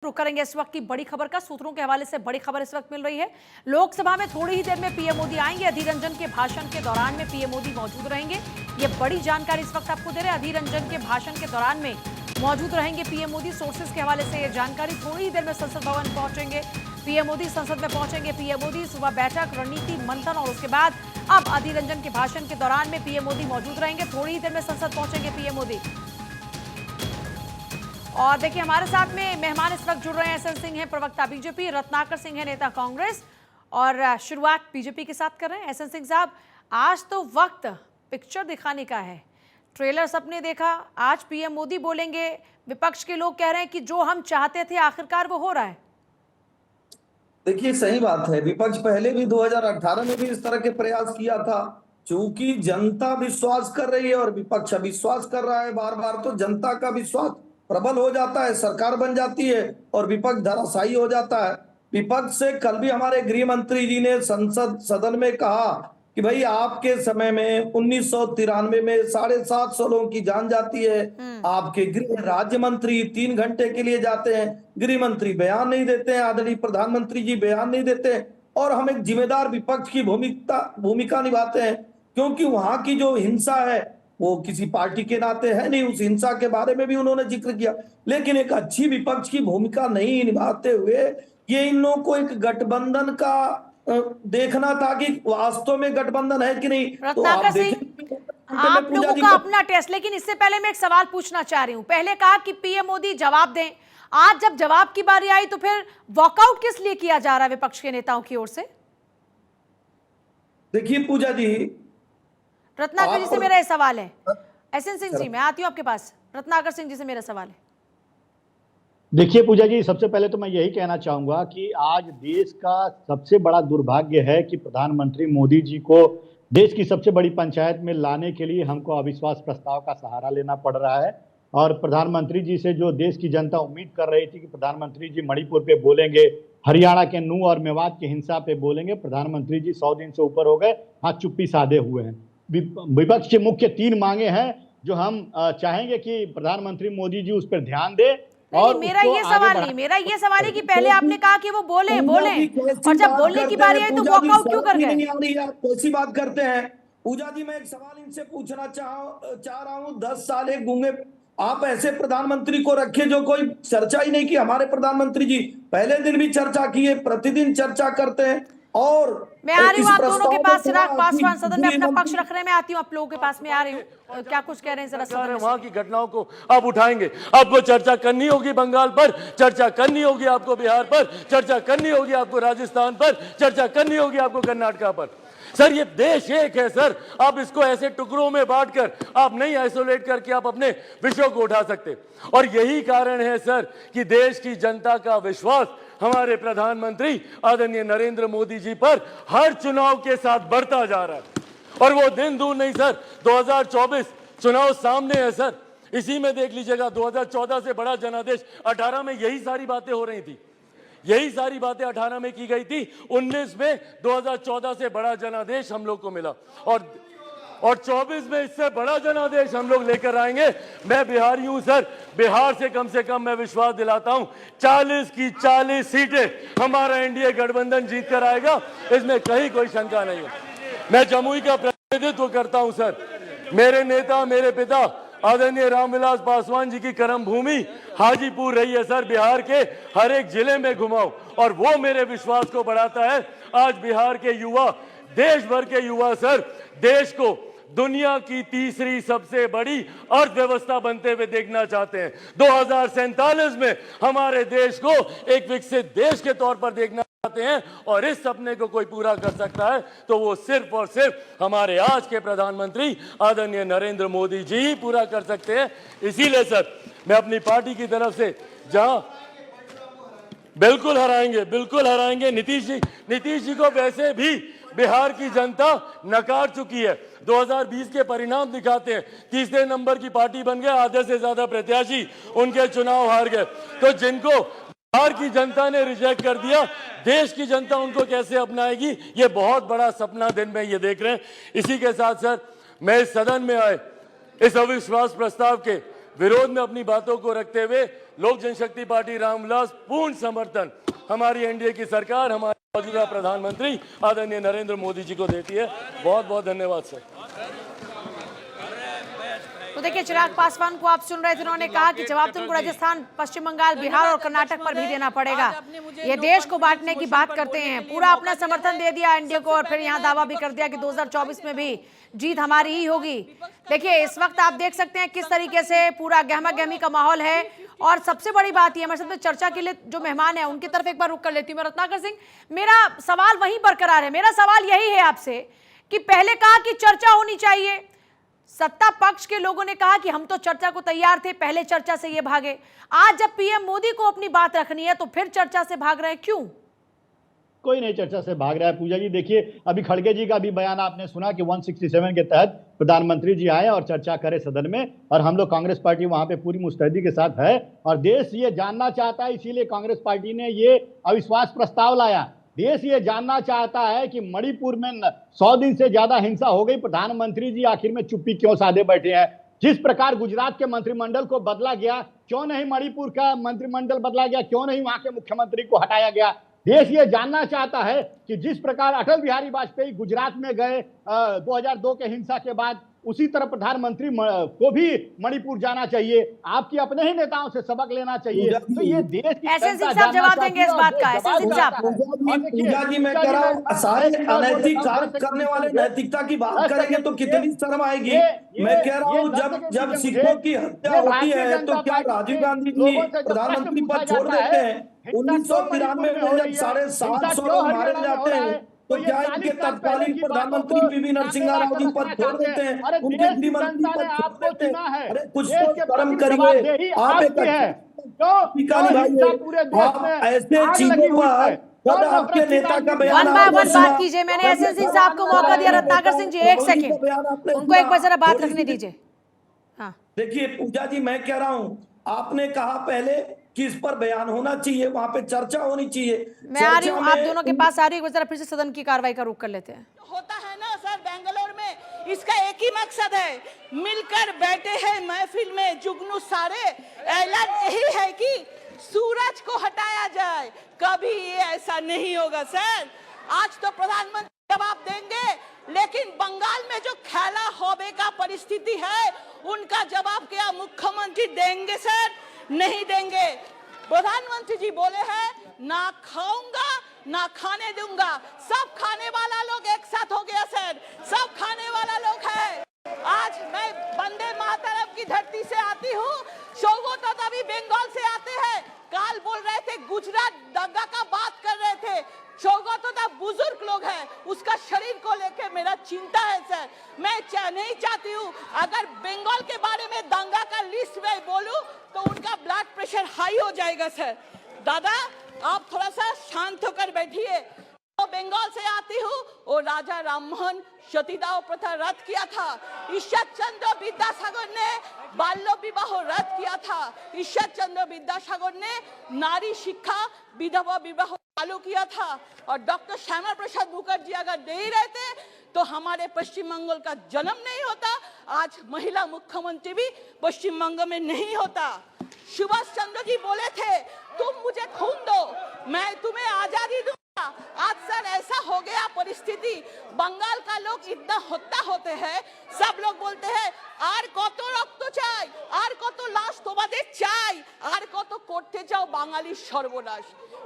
रुक करेंगे इस वक्त की बड़ी खबर का। सूत्रों के हवाले से बड़ी खबर इस वक्त मिल रही है। लोकसभा में थोड़ी ही देर में पीएम मोदी आएंगे। अधीर रंजन के भाषण के दौरान में पीएम मोदी मौजूद रहेंगे। ये बड़ी जानकारी इस वक्त आपको दे रहे हैं। अधीर रंजन के भाषण के दौरान में मौजूद रहेंगे पीएम मोदी। सोर्सेज के हवाले से ये जानकारी। थोड़ी ही देर में संसद भवन पहुंचेंगे पीएम मोदी। संसद में पहुंचेंगे पीएम मोदी। सुबह बैठक, रणनीति मंथन और उसके बाद अब अधीर रंजन के भाषण के दौरान में पीएम मोदी मौजूद रहेंगे। थोड़ी ही देर में संसद पहुंचेंगे पीएम मोदी। और देखिए हमारे साथ में मेहमान इस वक्त जुड़ रहे हैं। एसएन सिंह है प्रवक्ता बीजेपी, रत्नाकर सिंह है नेता कांग्रेस। और शुरुआत बीजेपी के साथ कर रहे हैं। एसएन सिंह साहब, आज तो वक्त पिक्चर दिखाने का है। ट्रेलर सबने देखा, आज पीएम मोदी बोलेंगे। विपक्ष के लोग कह रहे हैं कि जो हम चाहते थे आखिरकार वो हो रहा है। देखिए सही बात है, विपक्ष पहले भी 2018 में भी इस तरह के प्रयास किया था। चूंकि जनता विश्वास कर रही है और विपक्ष अविश्वास कर रहा है बार बार, तो जनता का विश्वास प्रबल हो जाता है, सरकार बन जाती है और विपक्ष धराशायी हो जाता है। विपक्ष से कल भी हमारे गृह मंत्री जी ने संसद सदन में कहा कि भाई आपके समय में 1993 में 750 लोगों की जान जाती है। आपके गृह राज्य मंत्री 3 घंटे के लिए जाते हैं, गृह मंत्री बयान नहीं देते हैं, आदरणीय प्रधानमंत्री जी बयान नहीं देते हैं। और हम एक जिम्मेदार विपक्ष की भूमिका निभाते हैं, क्योंकि वहां की जो हिंसा है वो किसी पार्टी के नाते है नहीं। उस हिंसा के बारे में भी उन्होंने जिक्र किया, लेकिन एक अच्छी विपक्ष की भूमिका नहीं निभाते हुए ये इन लोगों को एक गठबंधन का देखना था कि वास्तव में गठबंधन है कि नहीं। तो आप देखें, आप लोगों का अपना टेस्ट। लेकिन इससे पहले मैं एक सवाल पूछना चाह रही हूं। पहले कहा कि पीएम मोदी जवाब दें, आज जब जवाब की बारी आई तो फिर वॉकआउट किस लिए किया जा रहा है विपक्ष के नेताओं की ओर से? देखिए पूजा जी, रत्नाकर जी से मेरा ये सवाल है। एसएन सिंह जी, मैं आती हूं आपके पास। रत्नाकर सिंह जी से मेरा सवाल है। देखिए पूजा जी, सबसे पहले तो मैं यही कहना चाहूंगा कि आज देश का सबसे बड़ा दुर्भाग्य है कि प्रधानमंत्री मोदी जी को देश की सबसे बड़ी पंचायत में लाने के लिए हमको अविश्वास प्रस्ताव का सहारा लेना पड़ रहा है। और प्रधानमंत्री जी से जो देश की जनता उम्मीद कर रही थी कि प्रधानमंत्री जी मणिपुर पे बोलेंगे, हरियाणा के नूह और मेवात की हिंसा पे बोलेंगे, प्रधानमंत्री जी 100 दिन से ऊपर हो गए, हाथ चुप्पी साधे हुए हैं। विपक्ष के मुख्य 3 मांगे हैं जो हम चाहेंगे कि प्रधानमंत्री मोदी जी उस पर ध्यान दें। और मेरा ये सवाल नहीं, मेरा ये सवाल है कि पहले आपने कहा कि वो बोले और जब बोलने की बारी आई तो वॉकआउट क्यों कर गए? आप कैसी बात करते हैं पूजा जी? मैं एक सवाल इनसे पूछना चाह रहा हूं। 10 साल एक गूंगे आप ऐसे प्रधानमंत्री को रखे जो कोई चर्चा ही नहीं की। हमारे प्रधानमंत्री जी पहले दिन भी चर्चा किए, प्रतिदिन चर्चा करते हैं। और मैं आ रही हूँ आप दोनों के पास। चिराग पासवान सदन में अपना पक्ष रख रहे हैं। मैं आती हूँ आप लोगों के पास में, आ रही हूँ। क्या कुछ कह रहे हैं जरा? वहां की घटनाओं को आप उठाएंगे, आपको चर्चा करनी होगी बंगाल पर, चर्चा करनी होगी आपको बिहार पर, चर्चा करनी होगी आपको राजस्थान पर, चर्चा करनी होगी आपको कर्नाटका पर। सर ये देश एक है सर, आप इसको ऐसे टुकड़ों में बांटकर आप नहीं आइसोलेट करके आप अपने विषयों को उठा सकते। और यही कारण है सर कि देश की जनता का विश्वास हमारे प्रधानमंत्री आदरणीय नरेंद्र मोदी जी पर हर चुनाव के साथ बढ़ता जा रहा है। और वो दिन दूर नहीं सर, 2024 चुनाव सामने है सर। इसी में देख लीजिएगा, 2014 से बड़ा जनादेश 18 में यही सारी बातें हो रही थी, यही सारी बातें 18 में की गई थी। 19 में 2014 से बड़ा जनादेश हम लोग को मिला और 24 में इससे बड़ा जनादेश हम लोग लेकर आएंगे। मैं बिहारी हूं सर, बिहार से कम मैं विश्वास दिलाता हूं 40 की 40 सीटें हमारा एनडीए गठबंधन जीत कर आएगा, इसमें कहीं कोई शंका नहीं है। मैं जमुई का प्रतिनिधित्व करता हूं सर। मेरे नेता, मेरे पिता आदरणीय रामविलास पासवान जी की कर्म भूमि हाजीपुर रही है सर। बिहार के हर एक जिले में घुमाऊं और वो मेरे विश्वास को बढ़ाता है। आज बिहार के युवा, देश भर के युवा सर, देश को दुनिया की तीसरी सबसे बड़ी अर्थव्यवस्था बनते हुए देखना चाहते हैं। 2047 में हमारे देश को एक विकसित देश के तौर पर देखना चाहते हैं। और इस सपने को कोई पूरा कर सकता है तो वो सिर्फ और सिर्फ हमारे आज के प्रधानमंत्री आदरणीय नरेंद्र मोदी जी ही पूरा कर सकते हैं। इसीलिए सर मैं अपनी पार्टी की तरफ से जहां बिल्कुल हराएंगे नीतीश जी को वैसे भी बिहार की जनता नकार चुकी है। 2020 के परिणाम दिखाते हैं, तीसरे नंबर की पार्टी बन गए, आधे से ज्यादा प्रत्याशी उनके चुनाव हार गए। तो जिनको बिहार की जनता ने रिजेक्ट कर दिया, देश की जनता उनको कैसे अपनाएगी, ये बहुत बड़ा सपना दिन में ये देख रहे हैं। इसी के साथ सर मैं इस सदन में आए इस अविश्वास प्रस्ताव के विरोध में अपनी बातों को रखते हुए लोक जनशक्ति पार्टी रामविलास पूर्ण समर्थन हमारी एनडीए की सरकार, हमारे मौजूदा प्रधानमंत्री आदरणीय नरेंद्र मोदी जी को देती है। बहुत बहुत धन्यवाद सर। तो देखिए, चिराग पासवान को आप सुन रहे थे, उन्होंने कहा कि जवाब तुमको राजस्थान, पश्चिम बंगाल, बिहार और कर्नाटक पर भी देना पड़ेगा। ये देश को बांटने की बात करते हैं। पूरा अपना समर्थन दे दिया एनडीए को और फिर यहाँ दावा भी कर दिया कि 2024 में भी जीत हमारी ही होगी। देखिए, इस वक्त आप देख सकते हैं किस तरीके से पूरा गहमा गहमी का माहौल है। और सबसे बड़ी बात यह, हमारे साथ में चर्चा के लिए जो मेहमान है उनकी तरफ एक बार रुक कर लेती हूँ मैं। रत्नाकर सिंह, मेरा सवाल वहीं बरकरार है। मेरा सवाल यही है आपसे कि पहले कहा कि चर्चा होनी चाहिए, सत्ता पक्ष के लोगों ने कहा कि हम तो चर्चा को तैयार थे, पहले चर्चा से ये भागे। आज जब पीएम मोदी को अपनी बात रखनी है तो फिर चर्चा से भाग रहे हैं, क्यों? कोई नहीं चर्चा से भाग रहा है पूजा जी। देखिए, अभी खड़गे जी का भी बयान आपने सुना कि 167 के तहत प्रधानमंत्री जी आए और चर्चा करे सदन में, और हम लोग कांग्रेस पार्टी वहां पे पूरी मुस्तैदी के साथ है और देश ये जानना चाहता है, इसीलिए कांग्रेस पार्टी ने ये अविश्वास प्रस्ताव लाया। देश ये जानना चाहता है कि मणिपुर में 100 दिन से ज्यादा हिंसा हो गई, प्रधानमंत्री जी आखिर में चुप्पी क्यों साधे बैठे हैं। जिस प्रकार गुजरात के मंत्रिमंडल को बदला गया, क्यों नहीं मणिपुर का मंत्रिमंडल बदला गया, क्यों नहीं वहां के मुख्यमंत्री को हटाया गया। देश ये जानना चाहता है कि जिस प्रकार अटल बिहारी वाजपेयी गुजरात में गए 2002 के हिंसा के बाद, उसी तरह प्रधानमंत्री को भी मणिपुर जाना चाहिए। आपकी अपने ही नेताओं से सबक लेना चाहिए। तो ये देश की एसएन सिंह साहब जवाब देंगे इस बात का। एसएन सिंह साहब, पूजा जी, मैं कह रहा हूँ सारे अनैतिक कार्य करने वाले नैतिकता की बात करेंगे तो कितनी शर्म आएगी। मैं कह रहा हूँ जब सिखों की हत्या होती है तो क्या राजीव गांधी जी प्रधानमंत्री पद छोड़ देते हैं? 1993 में जब 750 लोग मारे जाते हैं तो क्या इनके तत्कालीन प्रधानमंत्री पीवी नरसिम्हा राव जी पद छोड़ देते हैं? उनके गृहमंत्री पद छोड़ देते हैं? अरे कुछ तो शर्म करिए। आप एक ऐसे चीजों पर आपके नेता का बयान, वन बाय वन बात कीजिए। मैंने एसएन सिंह साहब को मौका दिया। रत्नाकर सिंह जी, एक सेकंड, उनको एक बार जरा बात रखने दीजिए। हाँ, देखिए पूजा जी, मैं कह रहा हूँ, आपने कहा पहले कि इस पर बयान होना चाहिए, वहां पे चर्चा होनी चाहिए। मैं आ रही हूँ, आप दोनों के पास आ रही हूँ। जरा फिर से सदन की कार्रवाई का रुख कर लेते हैं। होता है ना सर, बेंगलोर में इसका एक ही मकसद है, मिलकर बैठे हैं महफिल में जुगनू सारे, ऐलान यही है कि सूरज को हटाया जाए। कभी ये ऐसा नहीं होगा सर। आज तो प्रधानमंत्री जवाब देंगे, लेकिन बंगाल में जो खेला होबे का परिस्थिति है उनका जवाब क्या मुख्यमंत्री देंगे सर? नहीं देंगे। प्रधानमंत्री जी बोले हैं, ना खाऊंगा ना खाने दूंगा। सब खाने वाला लोग एक साथ हो गया सर, सब खाने वाला लोग है। आज मैं वंदे मातरम की धरती से आती हूँ, शोगो तो अभी बंगाल से आते हैं। काल बोल रहे थे गुजरात दंगा का बात कर रहे थे। शोगो तो बुजुर्ग लोग हैं, उसका शरीर को लेके मेरा चिंता है सर। मैं नहीं चाहती हूँ अगर बंगाल के बारे में दंगा का लिस्ट में बोलूं तो उनका ब्लड प्रेशर हाई हो जाएगा सर। दादा आप थोड़ा सा शांत होकर बैठिए। तो बंगाल से आती हूँ और राजा राममोहन सतीदाह प्रथा रद्द किया था। ईश्वर चंद्र विद्यासागर ने बाल्य विवाह रद्द किया था। ईश्वर चंद्र विद्यासागर ने नारी शिक्षा विधवा विवाह चालू किया था। और डॉक्टर श्यामा प्रसाद मुखर्जी अगर नहीं रहते तो हमारे पश्चिम बंगाल का जन्म नहीं होता। आज महिला मुख्यमंत्री भी पश्चिम बंगाल में नहीं होता। सुभाष चंद्र जी बोले थे, तुम मुझे खून दो मैं तुम्हें आजादी दूंगा। आज सर ऐसा हो गया परिस्थिति, बंगाल का लोग इतना हत्या होते हैं, सब लोग बोलते हैं আর কত রক্ত চাই, আর কত লাশ তোমাদের চাই, আর কত করতে চাও বাঙালি সর্বনাশ।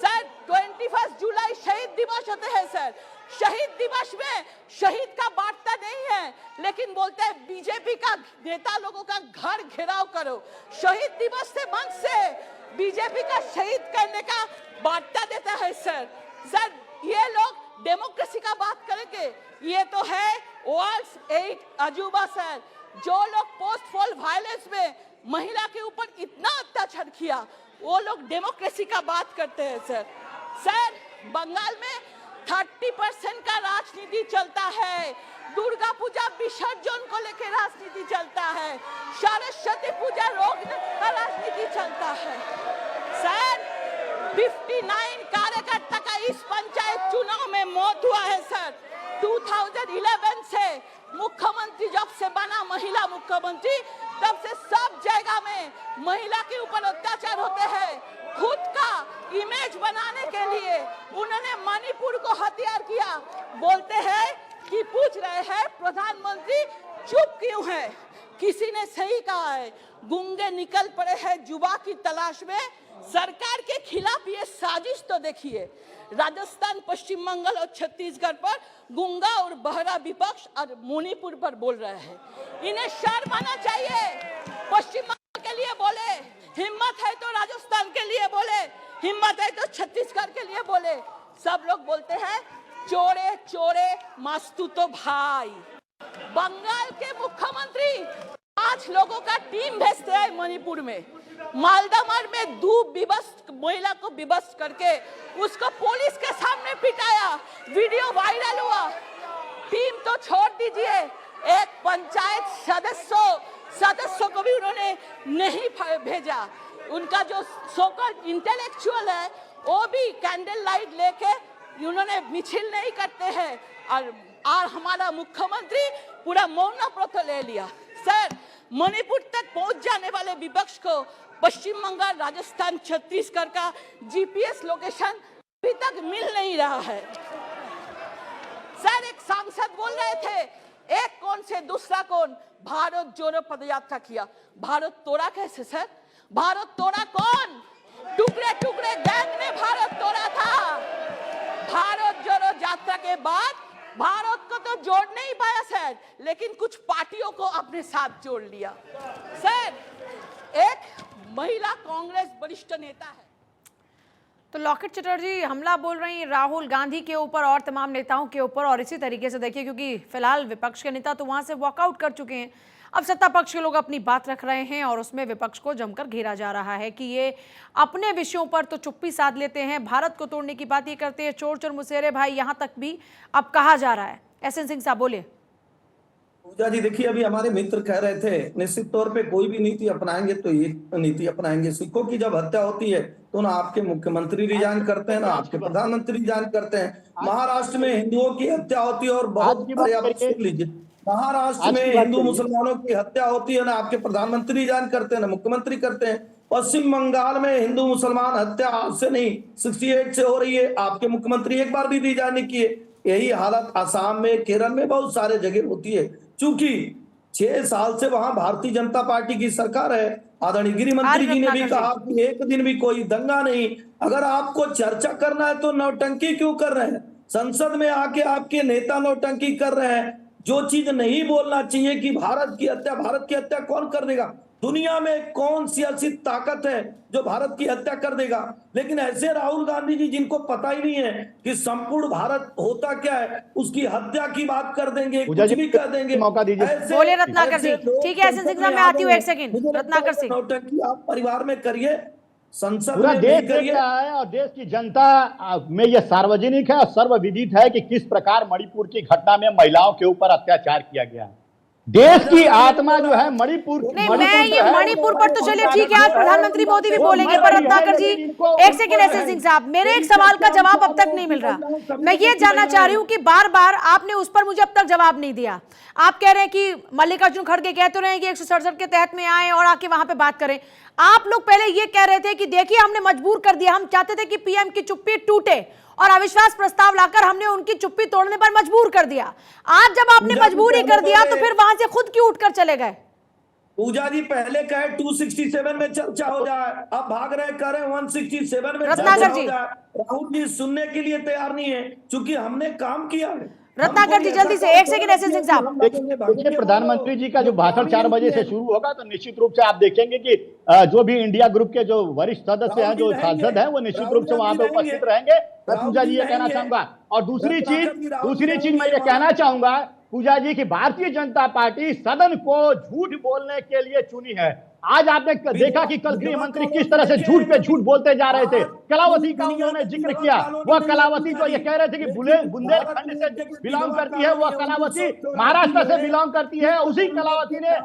सर 21 जुलाई शहीद दिवस होते हैं सर। शहीद दिवस में शहीद का वार्ता नहीं है, लेकिन बोलते हैं बीजेपी का नेता लोगों का घर घेराव करो। शहीद दिवस से मन से बीजेपी का शहीद करने का वार्ता देता है सर। सर ये लोग डेमोक्रेसी का बात करेंगे, ये तो है वर्ल्ड्स 8 अजूबा सर। जो लोग पोस्ट पोल वायलेंस में महिला के ऊपर इतना अत्याचार किया, वो लोग डेमोक्रेसी का बात करते हैं सर। सर बंगाल में 30% का राजनीति चलता है। दुर्गा पूजा विसर्जन को लेकर राजनीति चलता है, सरस्वती पूजा रोकने का राजनीति चलता है। सर 59 कार्यकर्ता का इस पंचायत चुनाव में मौत हुआ है सर। 2011 से मुख्यमंत्री जब से बना महिला मुख्यमंत्री तब से सब जगह में महिला के ऊपर अत्याचार होते हैं। खुद का इमेज बनाने के लिए उन्होंने मणिपुर को हथियार किया। बोलते हैं कि पूछ रहे हैं प्रधानमंत्री चुप क्यों है। किसी ने सही कहा है, गूंगे निकल पड़े हैं जुबा की तलाश में। सरकार के खिलाफ ये साजिश तो देखिए, राजस्थान, पश्चिम बंगाल और छत्तीसगढ़ पर गूंगा और बहरा विपक्ष और मणिपुर पर बोल रहे हैं। इन्हें शर्म आना चाहिए। पश्चिम बंगाल के लिए बोले, हिम्मत है तो राजस्थान के लिए बोले, हिम्मत है तो छत्तीसगढ़ के लिए बोले। सब लोग बोलते हैं चोरे चोरे मास्तू तो भाई। बंगाल के मुख्यमंत्री 5 लोगों का टीम भेजते हैं मणिपुर में। मालदामार में 2 विवश महिला को विवश करके उसको पुलिस के सामने पिटाया, वीडियो वायरल हुआ। टीम तो छोड़ दीजिए, एक पंचायत सदस्यों को भी उन्होंने नहीं भेजा। उनका जो सोकल इंटेलेक्चुअल है वो भी कैंडल लाइट लेके उन्होंने मिছিল नहीं करते हैं। और हमारा मुख्यमंत्री पूरा मौन व्रत ले लिया। सर, मणिपुर तक पहुंच जाने वाले विपक्ष को पश्चिम बंगाल, राजस्थान, छत्तीसगढ़ का जीपीएस लोकेशन अभी तक मिल नहीं रहा है। सर, एक सांसद बोल रहे थे एक कौन से दूसरा कौन, भारत जोड़ो पदयात्रा किया। भारत तोड़ा कैसे सर? भारत तोड़ा कौन? टुकड़े टुकड़े गैंग ने भारत तोड़ा था। भारत जोड़ो यात्रा के बाद भारत को तो जोड़ नहीं पाया सर, लेकिन कुछ पार्टियों को अपने साथ जोड़ लिया। सर, एक महिला कांग्रेस वरिष्ठ नेता है। तो लॉकेट चटर्जी हमला बोल रही राहुल गांधी के ऊपर और तमाम नेताओं के ऊपर, और इसी तरीके से देखिए क्योंकि फिलहाल विपक्ष के नेता तो वहां से वॉकआउट कर चुके हैं। अब सत्ता पक्ष के लोग अपनी बात रख रहे हैं और उसमें विपक्ष को जमकर घेरा जा रहा है कि ये अपने विषयों पर तो चुप्पी साध लेते हैं, भारत को तोड़ने की बात ये करते हैं, चोर चोर मुसेरे भाई यहां तक भी अब कहा जा रहा है। एसएन सिंह साहब बोले। पूजा जी देखिए, अभी हमारे मित्र कह रहे थे निश्चित तौर पे कोई भी नीति अपनाएंगे तो ये नीति अपनाएंगे। सिखों की जब हत्या होती है तो ना आपके मुख्यमंत्री रिजाइन करते हैं, ना आपके प्रधानमंत्री रिजाइन करते हैं। महाराष्ट्र में हिंदुओं की हत्या होती है और बहुत सुन लीजिए, महाराष्ट्र में हिंदू मुसलमानों की हत्या होती है, ना आपके प्रधानमंत्री रिजाइन करते हैं, ना मुख्यमंत्री करते हैं। पश्चिम बंगाल में हिंदू मुसलमान हत्या आज से नहीं 68 से हो रही है, आपके मुख्यमंत्री एक बार भी रिजाइन नहीं किए। यही हालत आसाम में, केरल में बहुत सारे जगह होती है। चूंकि 6 साल से वहां भारतीय जनता पार्टी की सरकार है, आदरणीय गृह मंत्री जी ने भी कहा कि एक दिन भी कोई दंगा नहीं। अगर आपको चर्चा करना है तो नौटंकी क्यों कर रहे हैं? संसद में आके आपके नेता नौटंकी कर रहे हैं। जो चीज नहीं बोलना चाहिए कि भारत की हत्या कौन कर देगा? दुनिया में कौन सी ऐसी ताकत है जो भारत की हत्या कर देगा? लेकिन ऐसे राहुल गांधी जी जिनको पता ही नहीं है कि संपूर्ण भारत होता क्या है, उसकी हत्या की बात कर देंगे, कुछ भी कर देंगे। मौका दीजिए। बोले रत्नाकर जी। ठीक है एसएन सिंह साहब, मैं आती हूँ एक सेकंड। रत्नाकर सिंह, नौटंकी आप परिवार में करिए, संसद पूरा में देश नहीं करिए। देख रहा है और देश की जनता में यह सार्वजनिक है और सर्वविदित है कि किस प्रकार मणिपुर की घटना में महिलाओं के ऊपर अत्याचार किया गया है। देश की आत्मा जो है मणिपुर नहीं, मैं ये मणिपुर पर तो चलिए ठीक है, आज प्रधानमंत्री मोदी भी बोलेंगे, पर रत्नाकर जी एक सेकंड। एसएन सिंह साहब, मेरे एक सवाल का जवाब अब तक नहीं मिल रहा। मैं ये जानना चाह रही हूँ कि बार बार आपने उस पर मुझे अब तक जवाब नहीं दिया। आप कह रहे हैं कि मल्लिकार्जुन खड़गे कह तो रहे हैं कि 167 के तहत में आए और आके वहां पे बात करें। आप लोग पहले ये कह रहे थे कि देखिए हमने मजबूर कर दिया, हम चाहते थे कि पीएम की चुप्पी टूटे और अविश्वास प्रस्ताव लाकर हमने उनकी चुप्पी तोड़ने पर मजबूर कर दिया। आज जब आपने मजबूरी कर दिया तो फिर वहां से खुद क्यों उठकर चले गए? पूजा जी पहले कहे 267 में चर्चा हो जाए, अब भाग रहे करें 167 में रत्नाकर जी, राहुल जी सुनने के लिए तैयार नहीं है, क्योंकि हमने काम किया है। रत्नाकर जी जल्दी से एक सेकंड। एसएन सिंह साहब, देखिए प्रधानमंत्री जी का जो भाषण 4 बजे से शुरू होगा तो निश्चित रूप से आप देखेंगे कि जो भी इंडिया ग्रुप के जो वरिष्ठ सदस्य हैं, जो सांसद हैं, वो निश्चित रूप से वहां पे उपस्थित रहेंगे। मैं पूजा जी ये कहना चाहूंगा। और दूसरी चीज मैं ये कहना चाहूंगा पूजा जी की भारतीय जनता पार्टी सदन को झूठ बोलने के लिए चुनी है। आज आपने देखा कि कल गृह मंत्री किस तरह से झूठ पे झूठ बोलते जा रहे थे। कलावती का उन्होंने जिक्र किया। वह कलावती जो ये कह रहे थे कि बुंदेलखंड से बिलोंग करती है, वह कलावती महाराष्ट्र से बिलोंग करती है। उसी कलावती ने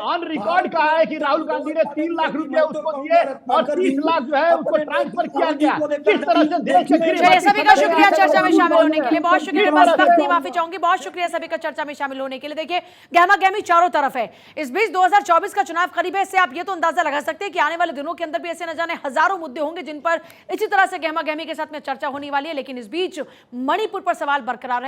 ऑन रिकॉर्ड कहा है कि राहुल गांधी ने 3 लाख रुपए उसको दिए और 30 लाख जो है उसको ट्रांसफर किया गया। किस तरह से देश के चलिए, सभी का शुक्रिया चर्चा में शामिल होने के लिए। बहुत शुक्रिया, बस वक्त नहीं, माफी चाहूंगी। बहुत शुक्रिया सभी का चर्चा में शामिल होने के लिए। देखिए, गहमा गहमी चारों तरफ है। इस बीच 2024 का चुनाव करीब है, इससे आप ये तो अंदाजा लगा सकते हैं कि आने वाले दिनों के अंदर भी ऐसे न जाने हजारों मुद्दे होंगे जिन पर इसी तरह से गहमा गहमी के साथ में चर्चा होने वाली है। लेकिन इस बीच मणिपुर पर सवाल बरकरार है।